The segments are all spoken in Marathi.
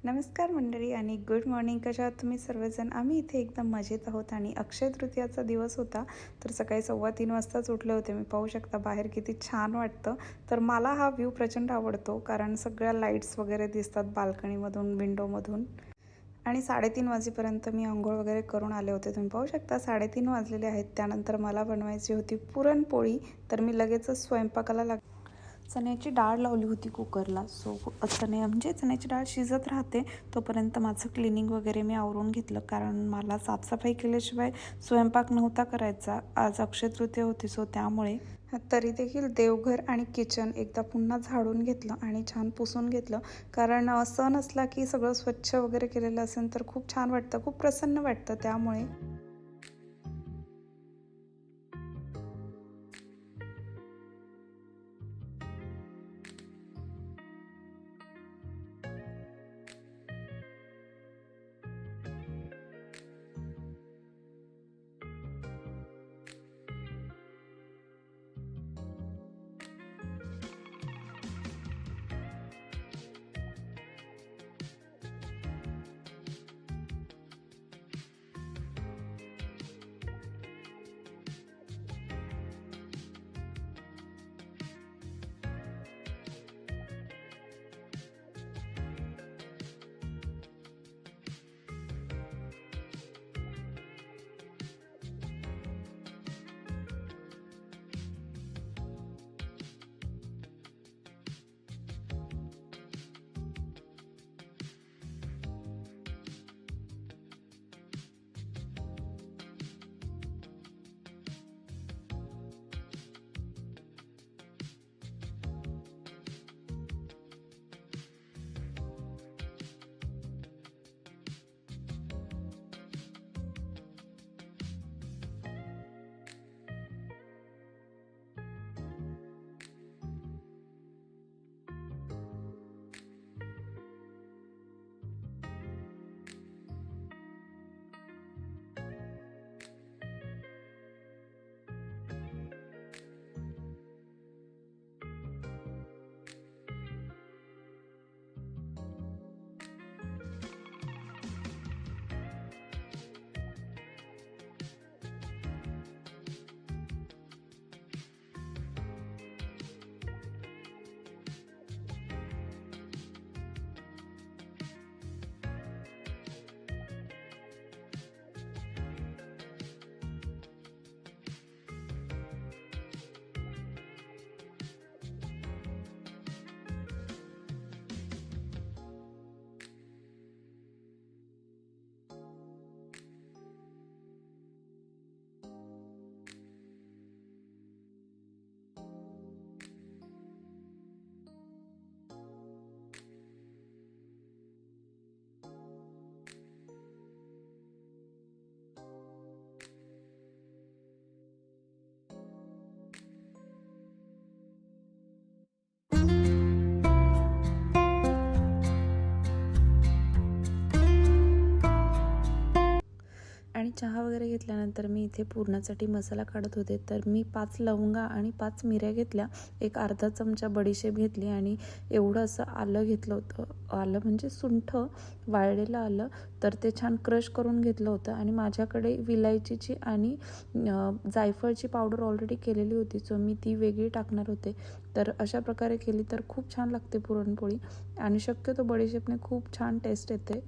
नमस्कार मंडळी आणि गुड मॉर्निंग. कशा आहात तुम्ही सर्वजण? आम्ही इथे एकदम मजेत आहोत आणि अक्षय तृतीयाचा दिवस होता. तर सकाळी 3:15 वाजताच उठले होते मी. पाहू शकता बाहेर किती छान वाटतं. तर मला हा व्ह्यू प्रचंड आवडतो कारण सगळ्या लाईट्स वगैरे दिसतात बाल्कनीमधून, विंडोमधून. आणि 3:30 वाजेपर्यंत मी अंघोळ वगैरे करून आले होते. तुम्ही पाहू शकता 3:30 वाजलेले आहेत. त्यानंतर मला बनवायची होती पुरणपोळी. तर मी लगेचच स्वयंपाकाला चण्याची डाळ लावली होती कुकरला. चण्याची डाळ शिजत राहते तोपर्यंत माझं क्लिनिंग वगैरे मी आवरून घेतलं, कारण मला साफसफाई केल्याशिवाय स्वयंपाक नव्हता करायचा. आज अक्षय तृतीया होती, त्यामुळे तरी देखील देवघर आणि किचन एकदा पुन्हा झाडून घेतलं आणि छान पुसून घेतलं. कारण सण असला की सगळं स्वच्छ वगैरे केलेलं असेल तर खूप छान वाटतं, खूप प्रसन्न वाटतं. त्यामुळे आणि चहा वगैरे घेतल्यानंतर मी इथे पुरणासाठी मसाला काढत होते. तर मी 5 लवंगा आणि 5 मिऱ्या घेतल्या, एक अर्धा चमचा बडीशेप घेतली आणि एवढं असं आलं घेतलं होतं. आलं म्हणजे सुंठ, वाळलेलं आलं. तर ते छान क्रश करून घेतलं होतं आणि माझ्याकडे विलायचीची आणि जायफळची पावडर ऑलरेडी केलेली होती, सो मी ती वेगळी टाकणार होते. तर अशा प्रकारे केली तर खूप छान लागते पुरणपोळी आणि शक्यतो बडीशेपने खूप छान टेस्ट येते.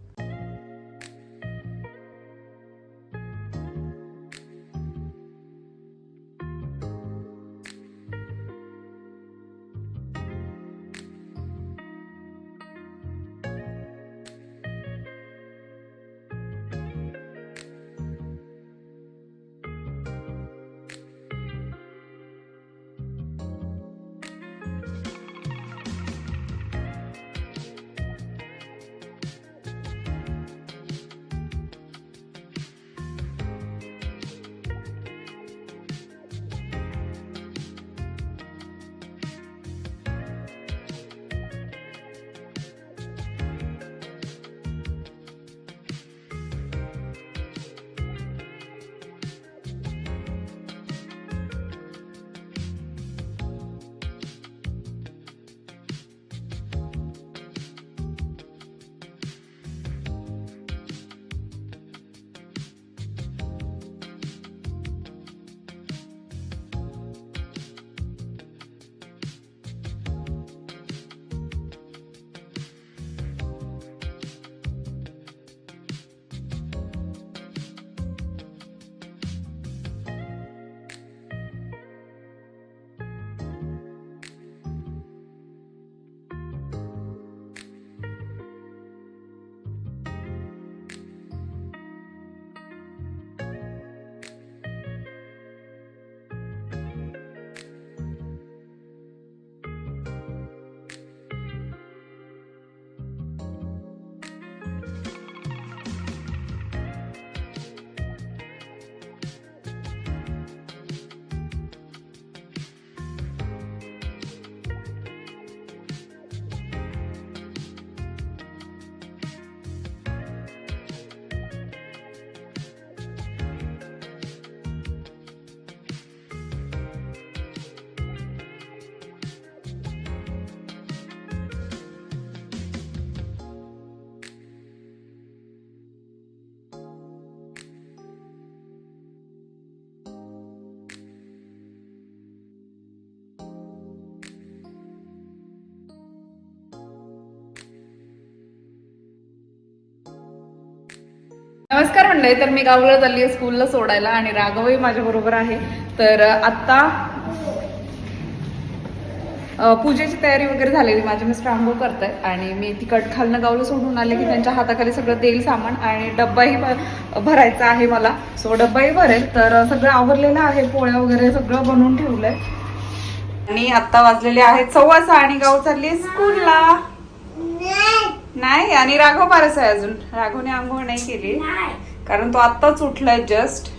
म्हणलंय तर मी गावाला चालली आहे स्कूलला सोडायला आणि राघवही माझ्या बरोबर आहे. तर आत्ता पूजेची तयारी वगैरे झालेली, माझे मिस्टर आंघोळ करतायत आणि मी तिकट खालनं गावला सोडून आले की त्यांच्या हाताखाली सगळं देईल सामान आणि डब्बाही भरायचा आहे मला. सो डब्बाही भरेल. तर सगळं आवरलेलं आहे, पोळ्या वगैरे सगळं बनवून ठेवलंय आणि आता वाजलेले आहेत 6:15 आणि गाव चालली स्कूलला. नाही आणि राघव पारस आहे अजून. राघवने आंघोळ नाही केली कारण तो आत्ताच उठलाय जस्ट.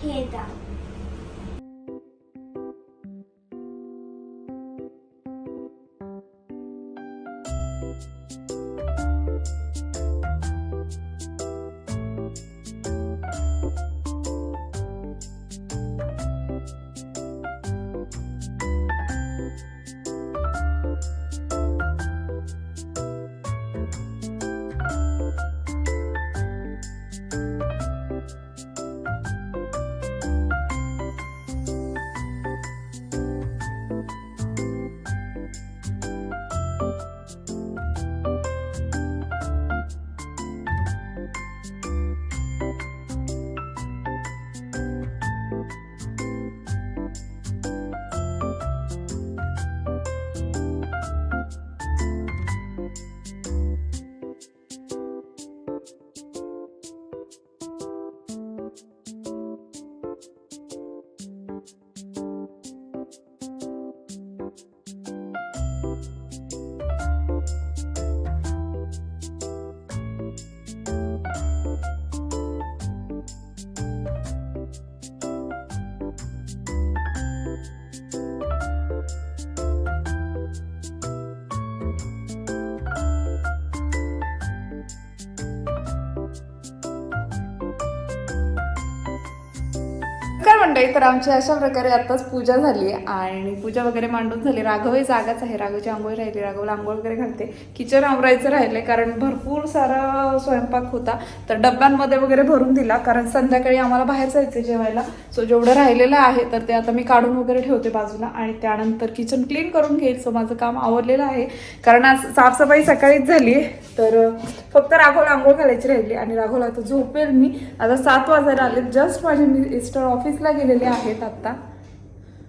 काय मंडळी, तर आमची अशा प्रकारे आताच पूजा झाली आणि पूजा वगैरे मांडून झाली. राघवही जागाच आहे, राघवची आंघोळ राहिली, राघवला आंघोळ वगैरे घालते. किचन आवरायचं राहिले कारण भरपूर सारा स्वयंपाक होता, तर डब्यांमध्ये वगैरे भरून दिला कारण संध्याकाळी आम्हाला बाहेर जायचं जेवायला. सो जेवढं राहिलेलं आहे तर ते आता मी काढून वगैरे ठेवते बाजूला आणि त्यानंतर किचन क्लीन करून घेईल. सो माझं काम आवरलेलं आहे कारण आज साफसफाई सकाळीच झाली. तर फक्त राघवला आंघोळ घालायची राहिली आणि राघवला आता झोपेल मी. आता 7 वाजायला आले, जस्ट माझे मिस्टर ऑफिसला गेलेले आहेत आता.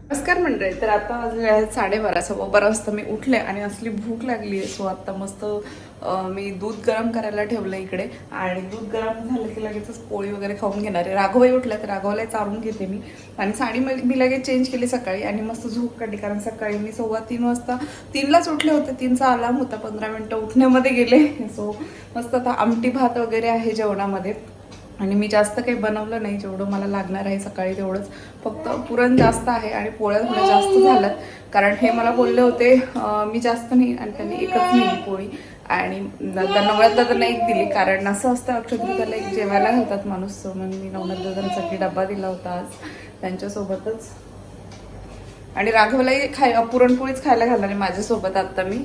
नमस्कार मंडळी, तर आता वाजले आहेत 12:30. 12:15 वाजता मी उठले आणि असली भूक लागली आहे. सो आता मस्त मी दूध गरम करायला ठेवलं इकडे आणि दूध गरम झालं की लगेचच पोळी वगैरे खाऊन घेणार आहे. राघवही उठला तर राघवलाही चारून घेते मी आणि साडी मी लगेच चेंज केली सकाळी आणि मस्त झोप काढली कारण सकाळी मी 3:15 वाजता 3लाच उठले होते. 3चा अलार्म होता, 15 मिनिटं उठण्यामध्ये गेले. सो मस्त आता आमटी भात वगैरे आहे जेवणामध्ये आणि मी जास्त काही बनवलं नाही, जेवढं मला लागणार आहे सकाळी तेवढंच. फक्त पुरण जास्त आहे आणि पोळ्या थोड्या जास्त झाल्यात कारण हे मला बोलले होते मी जास्त नाही आणि त्यांनी एकच नेली पोळी आणि नवनाथ दादांना एक दिली कारण असं असतं अक्षतृतीयाला एक जेवायला घालतात माणूस. म्हणून मी नवनाथ दादांसाठी डब्बा दिला होता आज त्यांच्यासोबतच. आणि राघवलाही पुरणपोळीच खायला घालणार आहे माझ्यासोबत आता मी.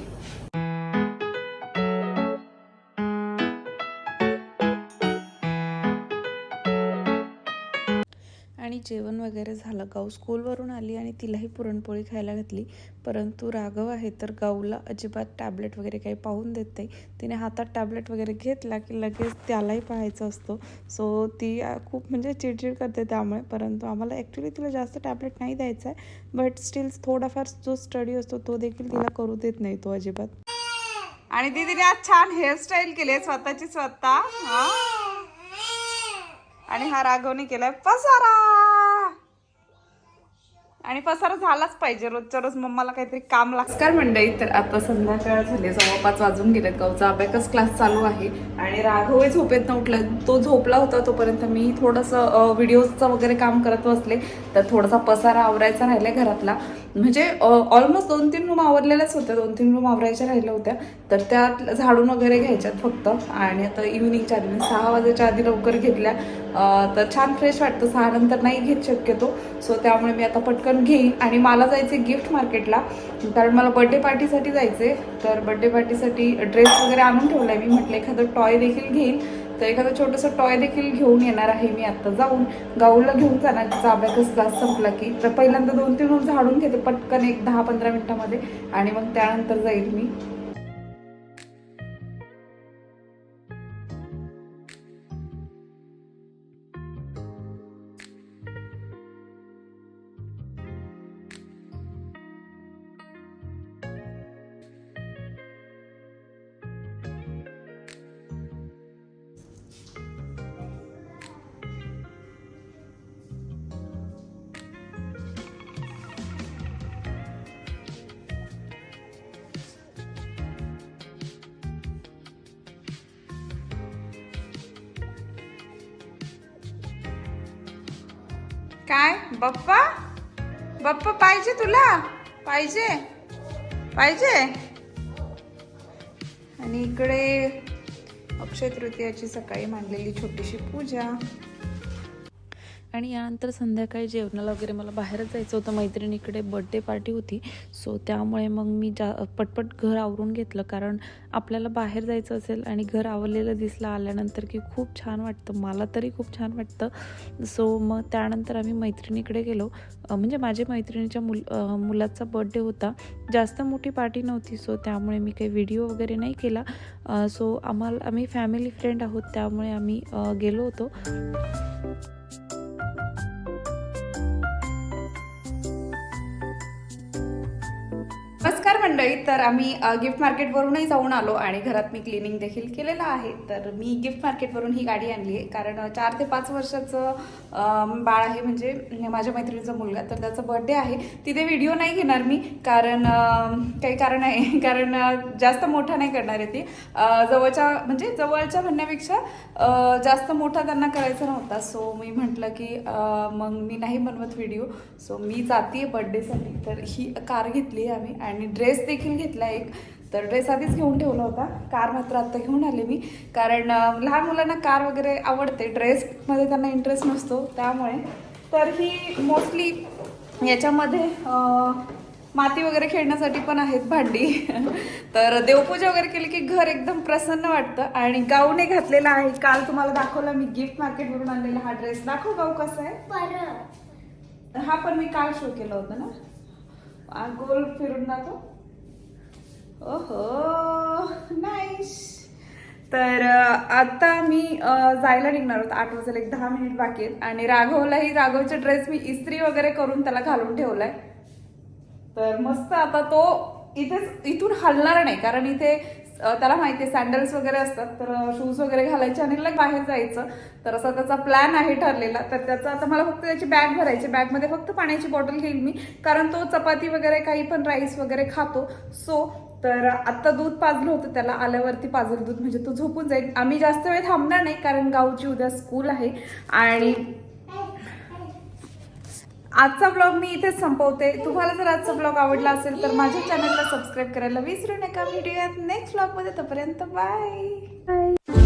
आणि जेवण वगैरे झालं. गाऊ स्कूलवरून आली आणि तिलाही पुरणपोळी खायला घातली. परंतु राघव आहे तर गाऊला अजिबात टॅबलेट वगैरे काही पाहून देत नाही. तिने हातात टॅबलेट वगैरे घेतला की लगेच त्यालाही पाहायचं असतो. सो ती खूप म्हणजे चिडचिड करते त्यामुळे. परंतु आम्हाला ॲक्च्युली तिला जास्त टॅबलेट नाही द्यायचा आहे, बट स्टील थोडाफार जो स्टडी असतो तो देखील तिला करू देत नाही तो अजिबात. आणि दीदीने आज छान हेअरस्टाईल केली आहे स्वतःची स्वतः. आणि हा राघवने केलाय पसारा आणि पसारा झालाच पाहिजे, रोजच्या रोज मम्माला काहीतरी काम लागतं. मंडळी, तर आता संध्याकाळ झाली, 5:15 वाजून गेलेत. गावचा अबॅकस क्लास चालू आहे आणि राघवही झोपेत उठला. तो झोपला होता तोपर्यंत मी थोडंसं व्हिडिओजचं वगैरे काम करत बसले. तर थोडासा पसारा आवरायचा राहिला घरातला, म्हणजे ऑलमोस्ट 2-3 रूम आवरलेल्याच होत्या, 2-3 रूम आवरायच्या राहिल्या होत्या. तर त्यात झाडून वगैरे घ्यायच्यात फक्त. आणि आता इव्हिनिंगच्या आधी 6 वाजायच्या आधी लवकर घेतल्या तर छान फ्रेश वाटतं. 6 नंतर नाही घेत शक्यतो. सो त्यामुळे मी आता पटकन घेईन. आणि मला जायचे गिफ्ट मार्केटला कारण मला बर्थडे पार्टीसाठी जायचे. तर बर्थडे पार्टीसाठी ड्रेस वगैरे आणून ठेवला आहे मी. म्हटलं एखादं टॉय देखील घेईन, तर एखादं छोटंसं टॉय देखील घेऊन येणार आहे मी. आत्ता जाऊन गाऊला घेऊन जाणार, तिचा अभ्यास क्लास संपला की. तर पहिल्यांदा 2-3 रूम झाडून घेते पटकन, एक 10-15 मिनिटामध्ये, आणि मग त्यानंतर जाईल मी. काय बाप्पा बाप्पा पाहिजे तुला? पाहिजे पाहिजे. आणि इकडे अक्षय तृतीयाची सकाळी मांडलेली छोटीशी पूजा. आणि यानंतर संध्याकाळी जेवणाला वगैरे मला बाहेरच जायचं होतं. मैत्रिणीकडे बड्डे पार्टी होती. सो त्यामुळे मग मी पटपट घर आवरून घेतलं, कारण आपल्याला बाहेर जायचं असेल आणि घर आवरलेलं दिसलं आल्यानंतर की खूप छान वाटतं, मला तरी खूप छान वाटतं. सो मग त्यानंतर आम्ही मैत्रिणीकडे गेलो. म्हणजे माझ्या मैत्रिणीच्या मुलाचा बड्डे होता. जास्त मोठी पार्टी नव्हती, सो त्यामुळे मी काही व्हिडिओ वगैरे नाही केला. सो आम्ही फॅमिली फ्रेंड आहोत, त्यामुळे आम्ही गेलो होतो. नमस्कार मंडळी. तर आम्ही गिफ्ट मार्केटवरूनही जाऊन आलो आणि घरात मी क्लिनिंग देखील केलेलं आहे. तर मी गिफ्ट मार्केटवरून ही गाडी आणली आहे, कारण 4 ते 5 वर्षाचं बाळ आहे, म्हणजे माझ्या मैत्रिणीचा मुलगा. तर त्याचा बर्थडे आहे. तिथे व्हिडिओ नाही घेणार मी, कारण काही कारण आहे, कारण जास्त मोठा नाही करणार आहे ती. जवळच्या म्हणण्यापेक्षा जास्त मोठा त्यांना करायचा नव्हता. सो मी म्हटलं की मग मी नाही बनवत व्हिडिओ. सो मी जाते बर्थडेसाठी. तर ही कार घेतली आहे आम्ही आणि ड्रेस देखील घेतला एक. तर ड्रेस आधीच घेऊन ठेवला होता, कार मात्र आत्ता घेऊन आले मी, कारण लहान मुलांना कार वगैरे आवडते, ड्रेसमध्ये त्यांना इंटरेस्ट नसतो त्यामुळे. तर ही मोस्टली याच्यामध्ये माती वगैरे खेळण्यासाठी पण आहेत भांडी. तर देवपूजा वगैरे केली की घर एकदम प्रसन्न वाटतं. आणि गाऊन एक घातलेला आहे, काल तुम्हाला दाखवला मी गिफ्ट मार्केटवरून आणलेला हा ड्रेस. दाखव गाऊ कसा आहे. हा पण मी काल शो केला होता ना. गोल फिरून दाखव. ओहो नाईस. तर आता मी जायला निघणार होत. 8 वाजेला, एक 10 मिनिट बाकी आहेत. आणि राघवचे ड्रेस मी इस्त्री वगैरे करून त्याला घालून ठेवलाय. तर मस्त आता तो इथून हलणार नाही, कारण इथे त्याला माहिती आहे सँडल्स वगैरे असतात, तर शूज वगैरे घालायचे आणि बाहेर जायचं. तर असा त्याचा प्लॅन आहे ठरलेला. तर त्याचा आता मला फक्त त्याची बॅग भरायची. बॅगमध्ये फक्त पाण्याची बॉटल घेईल मी, कारण तो चपाती वगैरे काही पण राईस वगैरे खातो. सो तर आत्ता दूध पाजलं होतं त्याला, आल्यावरती पाजलं दूध, म्हणजे तो झोपून जाईल. आम्ही जास्त वेळ थांबणार नाही, कारण गावची उद्या स्कूल आहे. आणि आजचा ब्लॉग मी इथेच संपवते. तुम्हाला जर आजचा ब्लॉग आवडला असेल तर माझ्या चॅनलला सबस्क्राईब करायला विसरू नका. व्हिडिओ नेक्स्ट ब्लॉगमध्ये. तोपर्यंत बाय.